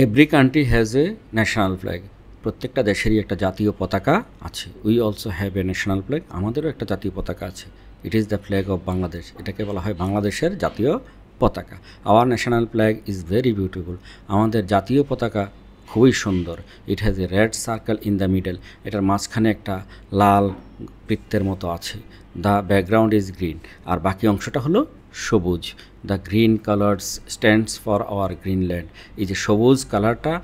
Every country has a national flag. প্রত্যেকটা দেশেরই একটা জাতীয় পতাকা আছে। We also have a national flag. আমাদেরও একটা জাতীয় পতাকা আছে। It is the flag of Bangladesh. এটাকে বলা হয় বাংলাদেশের জাতীয় পতাকা। Our national flag is very beautiful. আমাদের জাতীয় পতাকা খুবই সুন্দর। It has a red circle in the middle. এটার মাঝখানে একটা লাল বৃত্তের মতো আছে। The background is green. আর বাকি অংশটা হলো সবুজ। The green colours stands for our Greenland. এই যে সবুজ কালারটা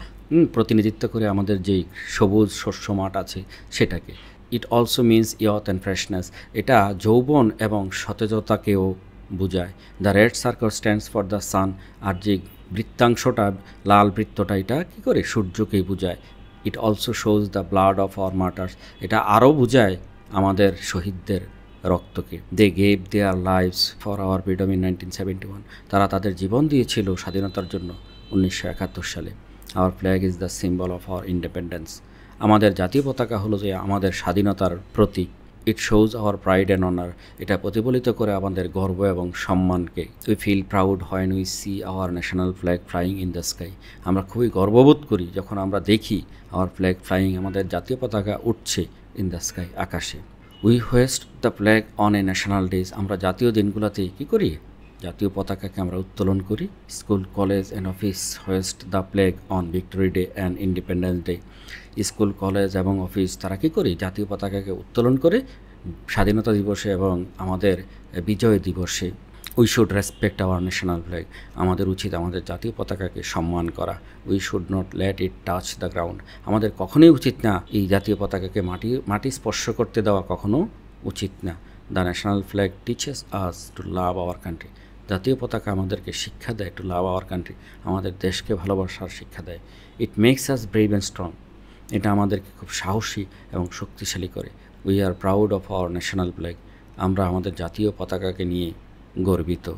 প্রতিনিধিত্ব করে আমাদের যেই সবুজ শস্য মাঠ আছে সেটাকে। It also means youth and freshness. এটা যৌবন এবং সতেজতাকেও বোঝায়। The red circle stands for the sun. আর যে বৃত্তাংশটা লাল বৃত্তটা এটা কী করে সূর্যকেই বোঝায়। It also shows the blood of our martyrs. এটা আরও বোঝায় আমাদের শহীদদের রক্তকে। They gave their lives for our freedom in 1971। তারা তাদের জীবন দিয়েছিল স্বাধীনতার জন্য 1971 সালে। Our flag is the symbol of hour independence. আমাদের জাতীয় পতাকা হলো যে আমাদের স্বাধীনতার প্রতীক। It shows our pride and honour. এটা প্রতিফলিত করে আমাদের গর্ব এবং সম্মানকে। We feel proud when we see our national flag flying in the sky. আমরা খুবই গর্ববোধ করি যখন আমরা দেখি আওয়ার ফ্ল্যাগ ফ্লাইং, আমাদের জাতীয় পতাকা উঠছে ইন দ্য স্কাই, আকাশে। We hoist the flag on a national days. আমরা জাতীয় দিনগুলোতে কী করি? জাতীয় পতাকাকে আমরা উত্তোলন করি। School, college and office hoist the flag on victory day and independence day. School, college এবং অফিস তারা কী করি? জাতীয় পতাকাকে উত্তোলন করে স্বাধীনতা দিবসে এবং আমাদের বিজয় দিবসে। We should respect our national flag. আমাদের উচিত আমাদের জাতীয় পতাকাকে সম্মান করা। We should not let it touch the ground. আমাদের কখনোই উচিত না এই জাতীয় পতাকাকে মাটি স্পর্শ করতে দেওয়া, কখনো উচিত না। The national flag teaches us to love our country. জাতীয় পতাকা আমাদেরকে শিক্ষা দেয় টু লাভ আওয়ার কান্ট্রি, আমাদের দেশকে ভালোবাসার শিক্ষা দেয়। It makes us brave and strong. এটা আমাদেরকে খুব সাহসী এবং শক্তিশালী করে। We are proud of our national flag. আমরা আমাদের জাতীয় পতাকাকে নিয়ে গর্বিত।